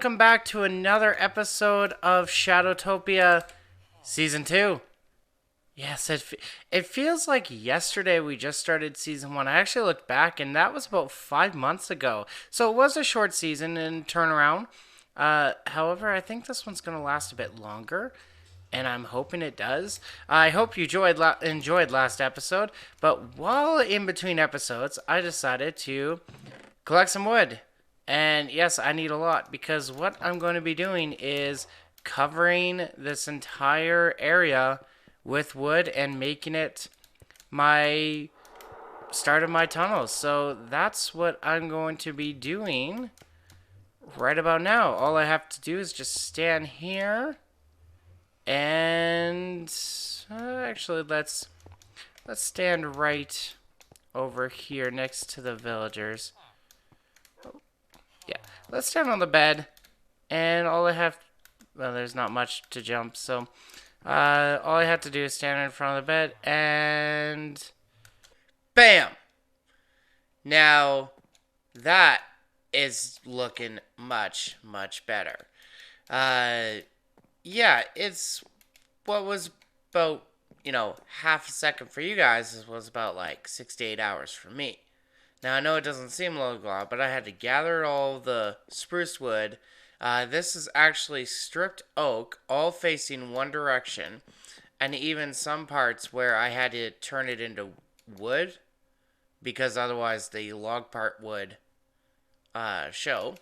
welcome back to another episode of Shadowtopia Season 2. Yes, it feels like yesterday we just started Season 1. I actually looked back, and that was about 5 months ago. So it was a short season and turnaround. However, I think this one's going to last a bit longer, and I'm hoping it does. I hope you enjoyed last episode, but while in between episodes, I decided to collect some wood. And yes, I need a lot because what I'm going to be doing is covering this entire area with wood and making it my start of my tunnels. So that's what I'm going to be doing right about now. All I have to do is just stand here and actually let's stand right over here next to the villagers. Yeah, let's stand on the bed, and all I have, well, there's not much to jump, so all I have to do is stand in front of the bed, and bam! Now, that is looking much, much better. Yeah, it's what was about, half a second for you guys was about like 6 to 8 hours for me. Now, I know it doesn't seem like a lot, but I had to gather all the spruce wood. This is actually stripped oak, all facing one direction, and even some parts where I had to turn it into wood, because otherwise the log part would show.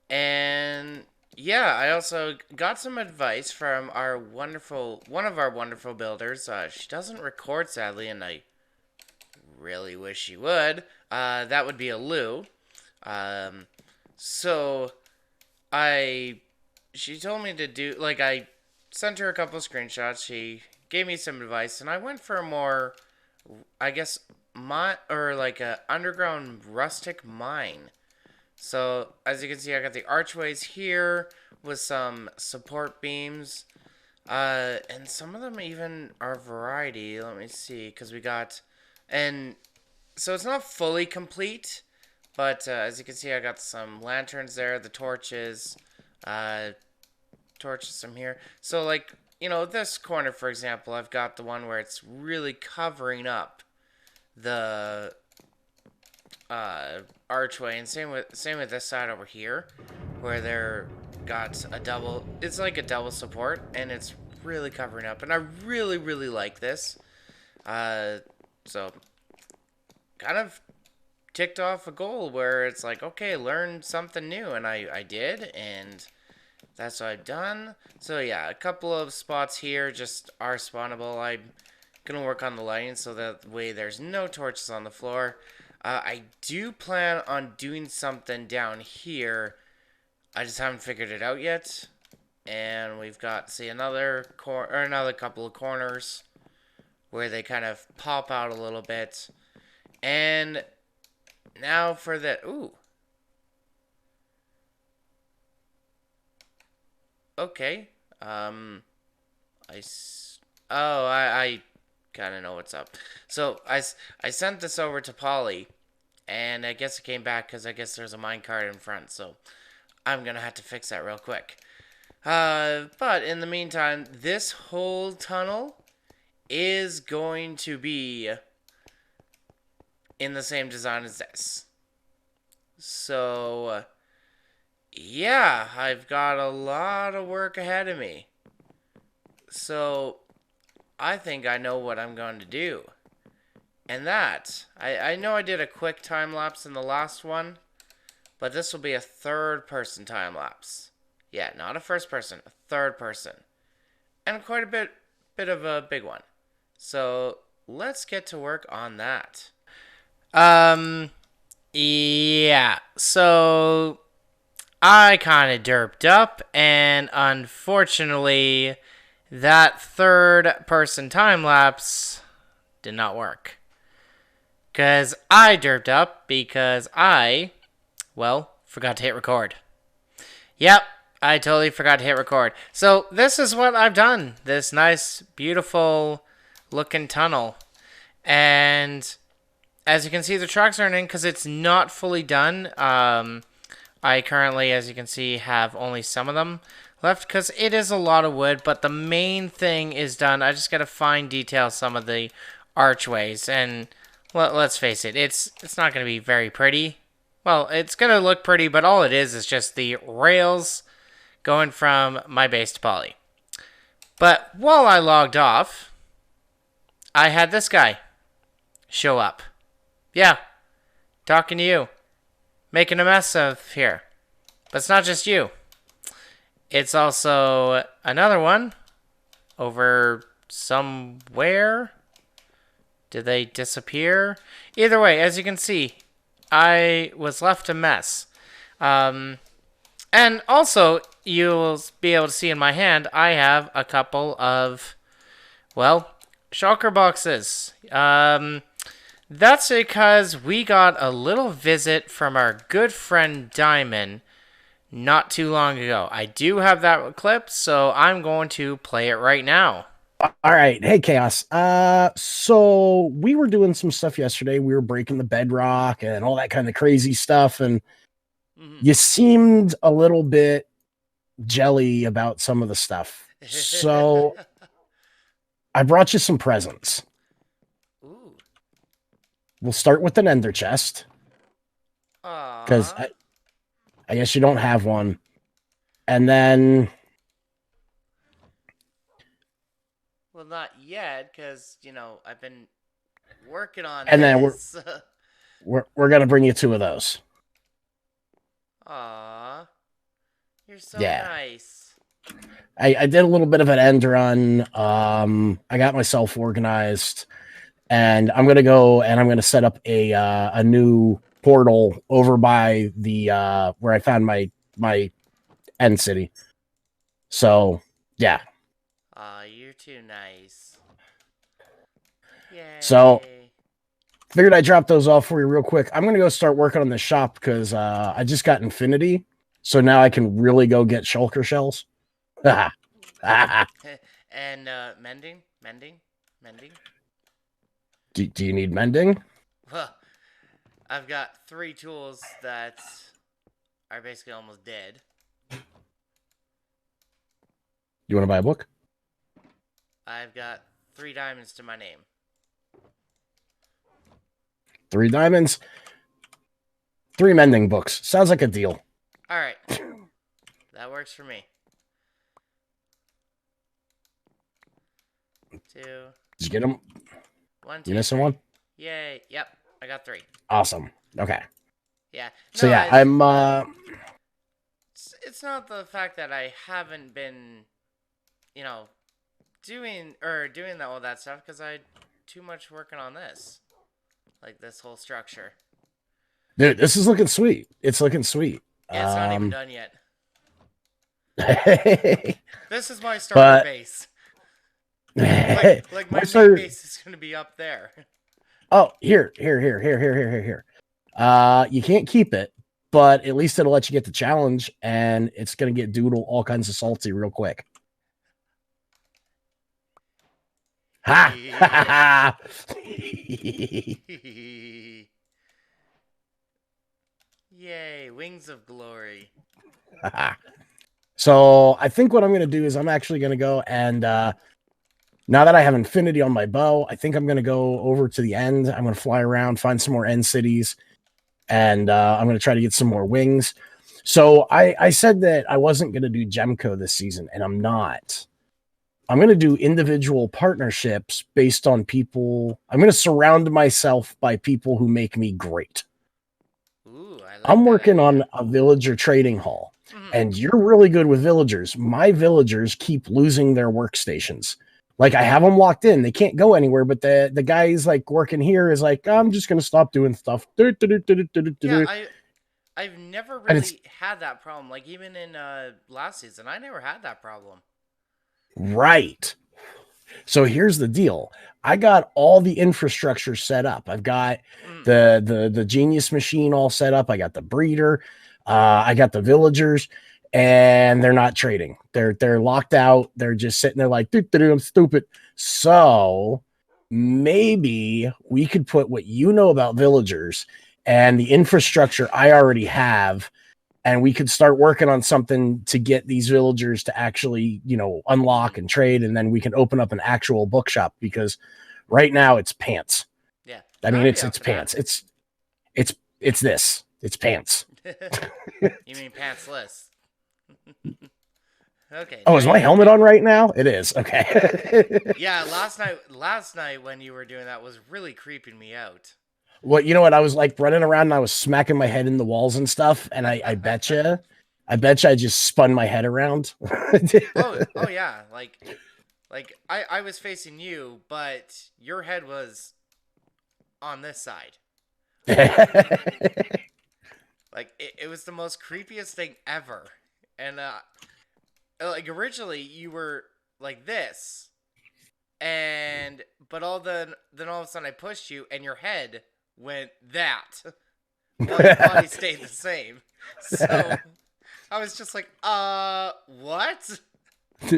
And yeah, I also got some advice from one of our wonderful builders. She doesn't record, sadly, and I really wish she would. That would be a Lou. So she told me to do, I sent her a couple of screenshots. She gave me some advice, and I went for a more, I guess, a underground rustic mine. So as you can see, I got the archways here with some support beams. And some of them even are variety. Let me see, because we got, and so it's not fully complete, but as you can see, I got some lanterns there, the torches from here. So, this corner, for example, I've got the one where it's really covering up the archway, and same with this side over here, where they're got a double. It's like a double support, and it's really covering up, and I really, really like this. So kind of ticked off a goal where it's like, okay, learn something new, and I did, and that's what I've done. So yeah, a couple of spots here just are spawnable. I'm gonna work on the lighting so that way there's no torches on the floor. I do plan on doing something down here. I just haven't figured it out yet. And we've got, see, another couple of corners where they kind of pop out a little bit. And now for the, okay. I kind of know what's up. So I sent this over to Polly, and I guess it came back because I guess there's a minecart in front. So I'm gonna have to fix that real quick. But in the meantime, this whole tunnel is going to be in the same design as this. So, yeah, I've got a lot of work ahead of me. So, I think I know what I'm going to do. And that, I know I did a quick time-lapse in the last one, but this will be a third-person time-lapse. Yeah, not a first person, a third person. And quite a bit of a big one. So, let's get to work on that. Yeah, so I kind of derped up, and unfortunately, that third person time lapse did not work. Because I derped up because I, forgot to hit record. Yep, I totally forgot to hit record. So this is what I've done. This nice, beautiful looking tunnel. And as you can see, the tracks aren't in because it's not fully done. I currently, as you can see, have only some of them left because it is a lot of wood, but the main thing is done. I just got to fine detail some of the archways, and let's face it, it's not going to be very pretty. Well, it's going to look pretty, but all it is just the rails going from my base to Poly. But while I logged off, I had this guy show up. Yeah, talking to you. Making a mess of here. But it's not just you. It's also another one over somewhere. Did they disappear? Either way, as you can see, I was left a mess. And also, you'll be able to see in my hand, I have a couple of, well, shulker boxes. That's because we got a little visit from our good friend Diamond not too long ago. I do have that clip, so I'm going to play it right now. All right. Hey, Chaos. So we were doing some stuff yesterday. We were breaking the bedrock and all that kind of crazy stuff. And you seemed a little bit jelly about some of the stuff. So I brought you some presents. Ooh. We'll start with an ender chest. Because I guess you don't have one. And then... Well, not yet, because, you know, I've been working on and this. Then we're going to bring you 2 of those. Aw. You're so nice. I did a little bit of an end run. I got myself organized. And I'm going to go and I'm going to set up a new portal over by the where I found my end city. So, yeah. Aw, you're too nice. Yay. So, figured I'd drop those off for you real quick. I'm going to go start working on the shop because I just got Infinity. So now I can really go get shulker shells. And mending? Do you need mending? Well, I've got 3 tools that are basically almost dead. You want to buy a book? I've got 3 diamonds to my name. 3 diamonds. 3 mending books. Sounds like a deal. Alright. That works for me. 2. Did you get them? 1, 2. You missing one? Yay. Yep. I got 3. Awesome. Okay. Yeah. So yeah, I'm It's not the fact that I haven't been, you know, doing all that stuff because I too much working on this. Like this whole structure. Dude, this is looking sweet. It's looking sweet. Yeah, it's not even done yet. This is my starter base. Like my main base is going to be up there. Oh, here. You can't keep it, but at least it'll let you get the challenge, and it's going to get Doodle all kinds of salty real quick. Ha! Ha! Yay, wings of glory. So I think what I'm going to do is I'm actually going to go and now that I have Infinity on my bow, I think I'm going to go over to the end. I'm going to fly around, find some more end cities, and I'm going to try to get some more wings. So I said that I wasn't going to do Gemco this season, and I'm not. I'm going to do individual partnerships based on people. I'm going to surround myself by people who make me great. Ooh, I like I'm working on a villager trading hall, and you're really good with villagers. My villagers keep losing their workstations. Like, I have them locked in. They can't go anywhere, but the guys like working here is like, I'm just going to stop doing stuff. Yeah, I've never really had that problem. Like, even in last season, I never had that problem. Right. So here's the deal. I got all the infrastructure set up. I've got the genius machine all set up. I got the breeder. I got the villagers, and they're not trading. They're locked out. They're just sitting there like, I'm stupid. So maybe we could put what you know about villagers and the infrastructure I already have and we could start working on something to get these villagers to actually, unlock and trade, and then we can open up an actual bookshop, because right now it's pants. Yeah. I mean, I'd be up it's for pants. It's this. It's pants. that. You mean pantsless? Okay. Oh, is my helmet on right now? It is. Okay. Yeah, last night when you were doing that was really creeping me out. Well, you know what? I was like running around and I was smacking my head in the walls and stuff, and I betcha I just spun my head around. Oh yeah, like I was facing you, but your head was on this side. Like it was the most creepiest thing ever. And like originally you were like this, but then all of a sudden I pushed you and your head went that, while your body stayed the same. So I was just like, what?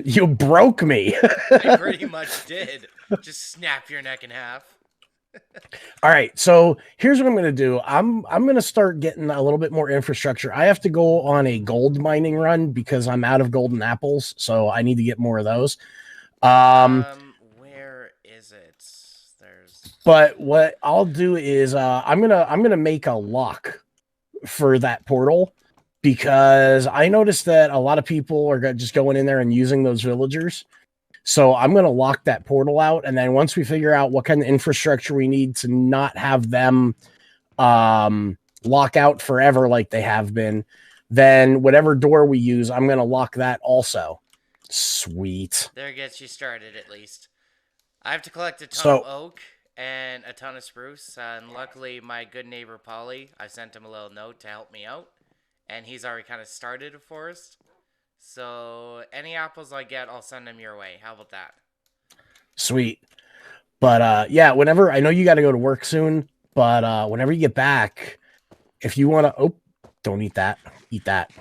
You broke me. I pretty much did. Just snap your neck in half. All right, so here's what I'm going to do. I'm going to start getting a little bit more infrastructure. I have to go on a gold mining run because I'm out of golden apples, so I need to get more of those. Where is it? But what I'll do is I'm gonna make a lock for that portal, because I noticed that a lot of people are just going in there and using those villagers. So I'm going to lock that portal out. And then once we figure out what kind of infrastructure we need to not have them lock out forever like they have been, then whatever door we use, I'm going to lock that also. Sweet. There gets you started, at least. I have to collect a ton of oak and a ton of spruce. And luckily, my good neighbor, Polly, I sent him a little note to help me out. And he's already kind of started a forest. So any apples I get, I'll send them your way. How about that? Sweet. But yeah, whenever, I know you got to go to work soon, but whenever you get back, if you want to, don't eat that. Eat that.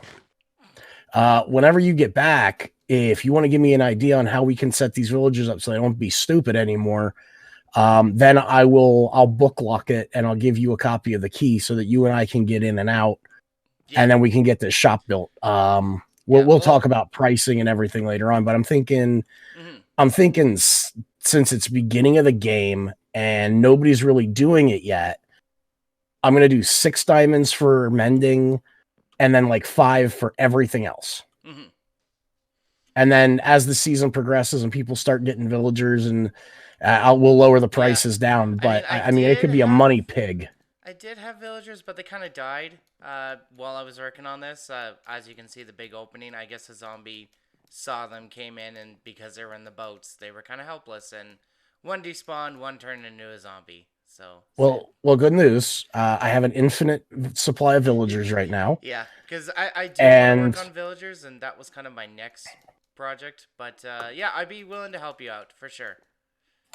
Whenever you get back, if you want to give me an idea on how we can set these villagers up so they don't be stupid anymore, then I'll book lock it and I'll give you a copy of the key so that you and I can get in and out, and then we can get this shop built. We'll talk about pricing and everything later on, but I'm thinking since it's beginning of the game and nobody's really doing it yet, I'm going to do 6 diamonds for mending and then like 5 for everything else. Mm-hmm. And then as the season progresses and people start getting villagers, and we'll lower the prices down, but I mean, it could be a money pig. I did have villagers, but they kind of died while I was working on this. As you can see, the big opening, I guess a zombie saw them, came in, and because they were in the boats, they were kind of helpless. And one despawned, one turned into a zombie. So well, good news. I have an infinite supply of villagers right now. Yeah, because I do want to work on villagers, and that was kind of my next project. But yeah, I'd be willing to help you out for sure.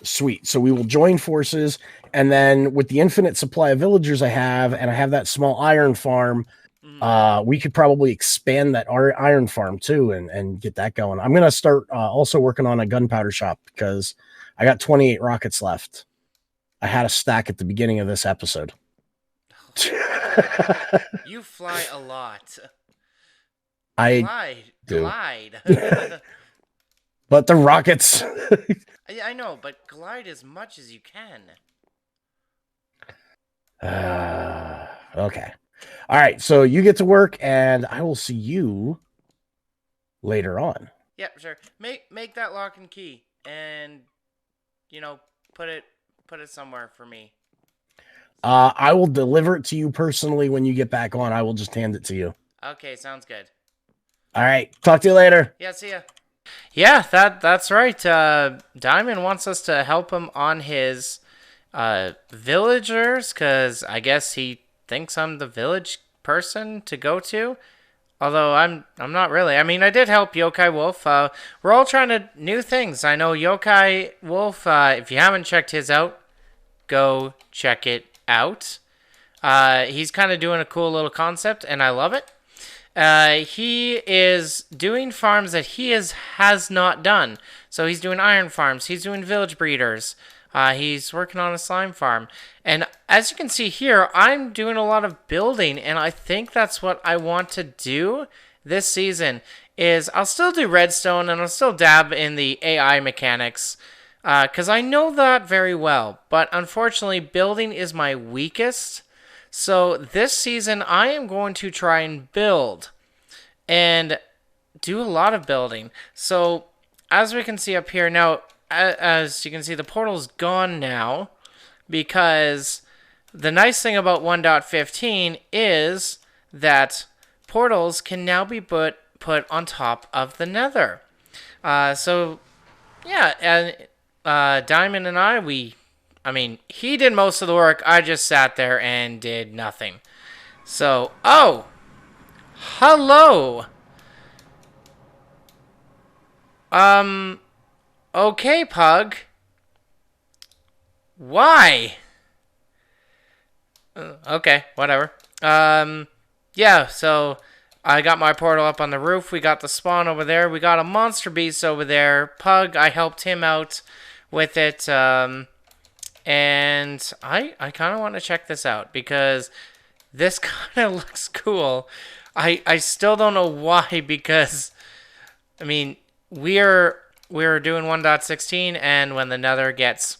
Sweet. So we will join forces, and then with the infinite supply of villagers I have, and I have that small iron farm, we could probably expand that iron farm too and get that going. I'm going to start also working on a gunpowder shop because I got 28 rockets left. I had a stack at the beginning of this episode. You fly a lot. I glide. But the rockets... I know, but glide as much as you can. Okay. All right, so you get to work, and I will see you later on. Yeah, sure. Make that lock and key, and put it somewhere for me. I will deliver it to you personally when you get back on. I will just hand it to you. Okay, sounds good. All right, talk to you later. Yeah, see ya. Yeah, that's right. Diamond wants us to help him on his villagers, because I guess he thinks I'm the village person to go to. Although I'm not really. I mean, I did help Yokai Wolf. We're all trying to new things. I know Yokai Wolf, if you haven't checked his out, go check it out. He's kind of doing a cool little concept, and I love it. He is doing farms that he has not done. So he's doing iron farms. He's doing village breeders. He's working on a slime farm. And as you can see here, I'm doing a lot of building, and I think that's what I want to do this season. Is I'll still do redstone, and I'll still dab in the AI mechanics, because I know that very well. But unfortunately, building is my weakest. So this season, I am going to try and build and do a lot of building. So as we can see up here now, as you can see, the portal's gone now because the nice thing about 1.15 is that portals can now be put on top of the nether. So yeah, and Diamond and I mean, he did most of the work. I just sat there and did nothing. So, oh, hello. Okay, Pug. Why? Okay, whatever. Yeah, so I got my portal up on the roof. We got the spawn over there. We got a monster beast over there. Pug, I helped him out with it. And I kind of want to check this out because this kind of looks cool. I still don't know why because, I mean, we're doing 1.16, and when the nether gets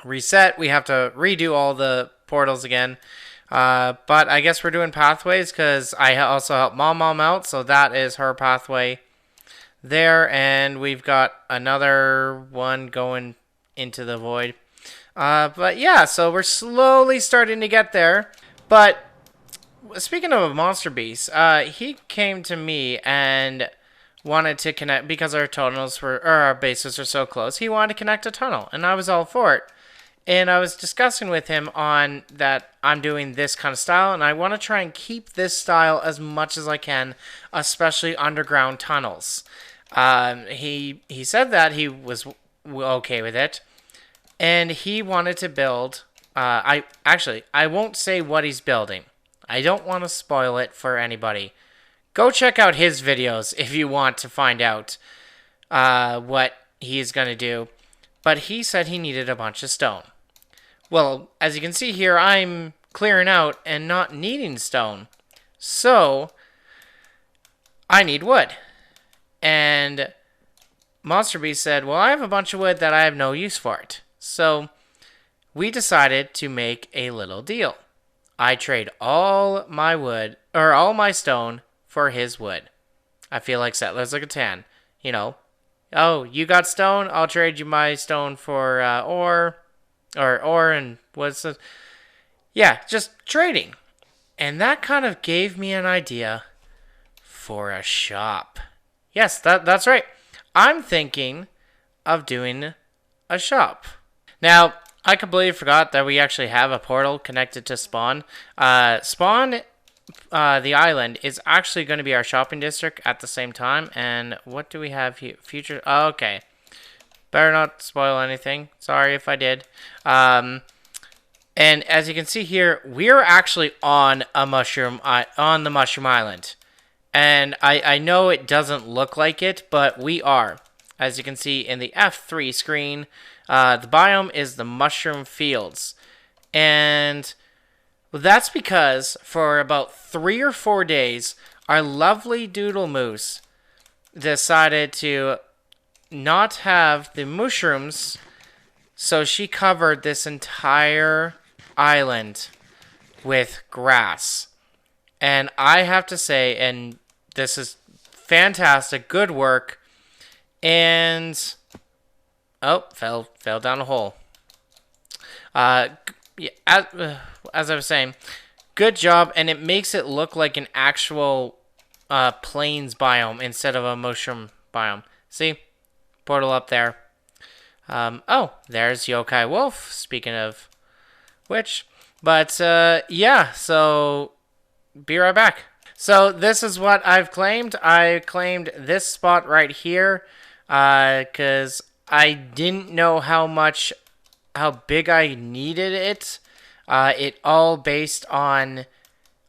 reset, we have to redo all the portals again. But I guess we're doing pathways because I also helped Mom out, so that is her pathway there, and we've got another one going into the void. But yeah, so we're slowly starting to get there. But speaking of a monster beast, he came to me and wanted to connect because our tunnels were, or our bases are so close. He wanted to connect a tunnel, and I was all for it. And I was discussing with him on that I'm doing this kind of style, and I want to try and keep this style as much as I can, especially underground tunnels. He said that he was okay with it, and he wanted to build. I won't say what he's building. I don't want to spoil it for anybody. Go check out his videos if you want to find out what he's going to do. But he said he needed a bunch of stone. Well, as you can see here, I'm clearing out and not needing stone. So, I need wood. And Monster Beast said, well, I have a bunch of wood that I have no use for it. So, we decided to make a little deal. I trade all my wood, or all my stone, for his wood. I feel like Settlers of Catan. You know, oh, you got stone? I'll trade you my stone for ore. Or and what's the... Yeah, just trading. And that kind of gave me an idea for a shop. Yes, that's right. I'm thinking of doing a shop. Now, I completely forgot that we actually have a portal connected to Spawn. Spawn, the island, is actually going to be our shopping district at the same time. And what do we have here? Future... Oh, okay. Better not spoil anything. Sorry if I did. And as you can see here, we're actually on a mushroom on the Mushroom Island. And I know it doesn't look like it, but we are. As you can see in the F3 screen, the biome is the Mushroom Fields. And that's because for about 3 or 4 days, our lovely Doodle Moose decided to not have the mushrooms, so she covered this entire island with grass. And I have to say, and this is fantastic, good work, and oh, fell down a hole. Yeah, as I was saying, good job, and it makes it look like an actual plains biome instead of a mushroom biome. See? Portal up there. Oh, there's Yokai Wolf, speaking of which. But, yeah, so be right back. So this is what I've claimed. I claimed this spot right here because I didn't know how big I needed it. It all based on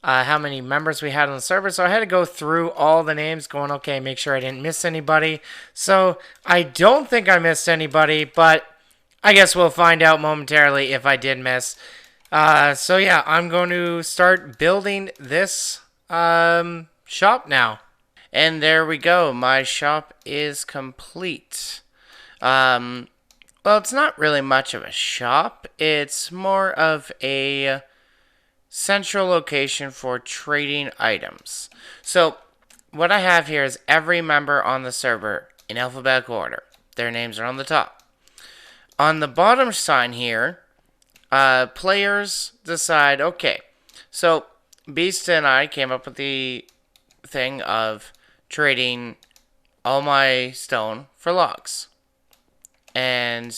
how many members we had on the server. So I had to go through all the names going, okay, make sure I didn't miss anybody. So I don't think I missed anybody, but I guess we'll find out momentarily if I did miss. So yeah, I'm going to start building this shop now. And there we go. My shop is complete. Well, it's not really much of a shop. It's more of a central location for trading items. So, what I have here is every member on the server in alphabetical order. Their names are on the top. On the bottom sign here, players decide, okay, so Beast and I came up with the thing of trading all my stone for logs. And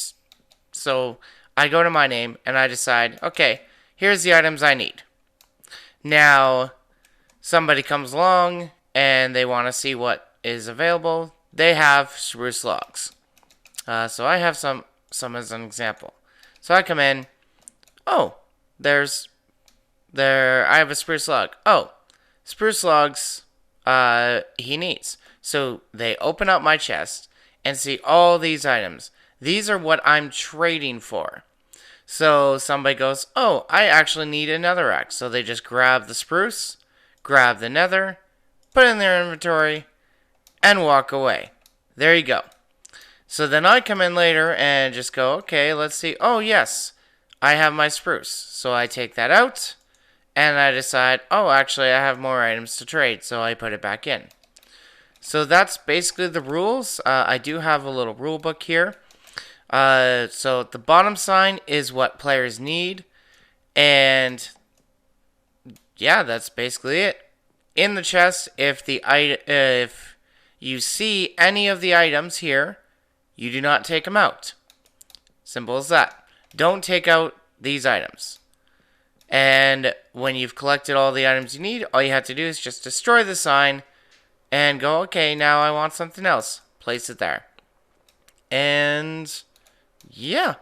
so I go to my name and I decide, okay, here's the items I need. Now, somebody comes along and they want to see what is available. They have spruce logs. So I have some as an example. So I come in. Oh, I have a spruce log. Oh, spruce logs he needs. So they open up my chest and see all these items. These are what I'm trading for. So somebody goes, oh, I actually need a netherrack. So they just grab the spruce, grab the nether, put it in their inventory, and walk away. There you go. So then I come in later and just go, okay, let's see. Oh, yes, I have my spruce. So I take that out, and I decide, oh, actually, I have more items to trade. So I put it back in. So that's basically the rules. I do have a little rule book here. So the bottom sign is what players need. And yeah, that's basically it. In the chest, if you see any of the items here, you do not take them out. Simple as that. Don't take out these items. And when you've collected all the items you need, all you have to do is just destroy the sign and go, okay, now I want something else. Place it there. And yeah,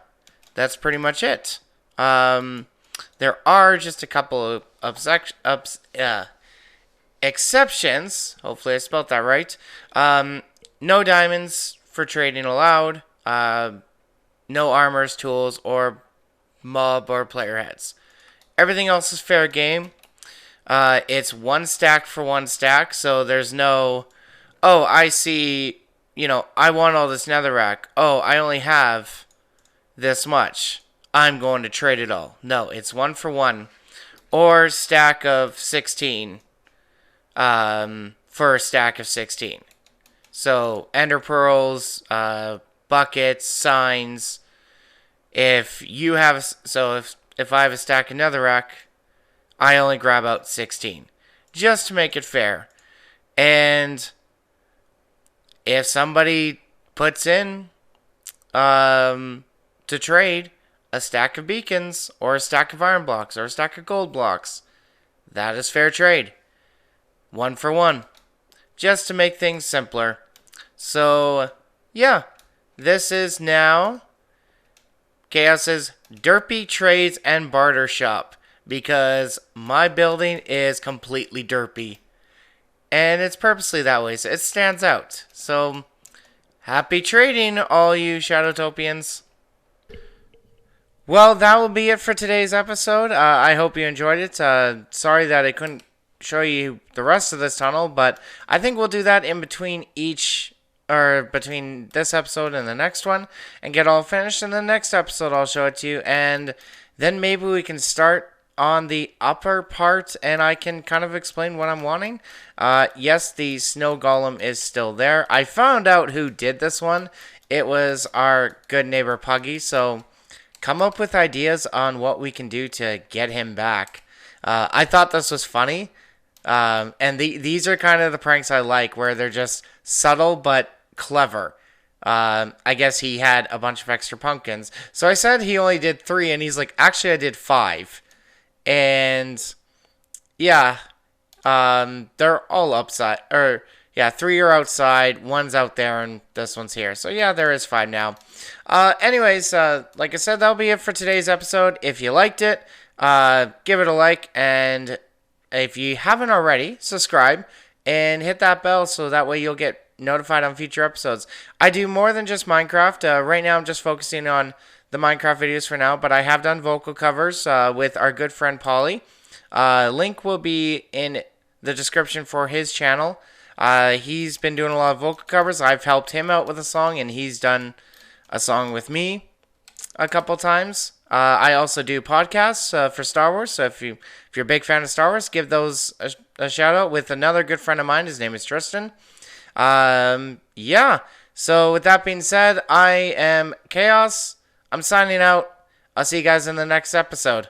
that's pretty much it. There are just a couple of exceptions. Hopefully I spelled that right. No diamonds for trading allowed. No armors, tools, or mob or player heads. Everything else is fair game. It's one stack for one stack, so there's no, oh, I see, I want all this netherrack. Oh, I only have this much. I'm going to trade it all. No, it's one for one. Or stack of 16 for a stack of 16. So, ender pearls, buckets, signs. If I have a stack of netherrack, I only grab out 16. Just to make it fair. And if somebody puts in to trade a stack of beacons or a stack of iron blocks or a stack of gold blocks, that is fair trade. One for one. Just to make things simpler. So, yeah. This is now Chaos's Derpy Trades and Barter Shop. Because my building is completely derpy. And it's purposely that way, so it stands out. So, happy trading, all you Shadowtopians. Well, that will be it for today's episode. I hope you enjoyed it. Sorry that I couldn't show you the rest of this tunnel, but I think we'll do that in between between this episode and the next one, and get all finished. In the next episode, I'll show it to you, and then maybe we can start on the upper part, and I can kind of explain what I'm wanting. Yes, the snow golem is still there. I found out who did this one. It was our good neighbor Puggy, so come up with ideas on what we can do to get him back. I thought this was funny, and these are kind of the pranks I like, where they're just subtle but clever. I guess he had a bunch of extra pumpkins, so I said he only did 3, and he's like, actually I did 5. And yeah, they're all upside, 3 are outside, 1's out there, and this one's here. So yeah, there is 5 now. Anyways, like I said, that'll be it for today's episode. If you liked it, give it a like, and if you haven't already, subscribe and hit that bell so that way you'll get notified on future episodes. I do more than just Minecraft. Right now I'm just focusing on the Minecraft videos for now, but I have done vocal covers with our good friend Polly. Link will be in the description for his channel. He's been doing a lot of vocal covers. I've helped him out with a song, and he's done a song with me a couple times. I also do podcasts for Star Wars, so if you're a big fan of Star Wars, give those a shout out with another good friend of mine. His name is Tristan. Yeah, so with that being said, I am Chaos. I'm signing out. I'll see you guys in the next episode.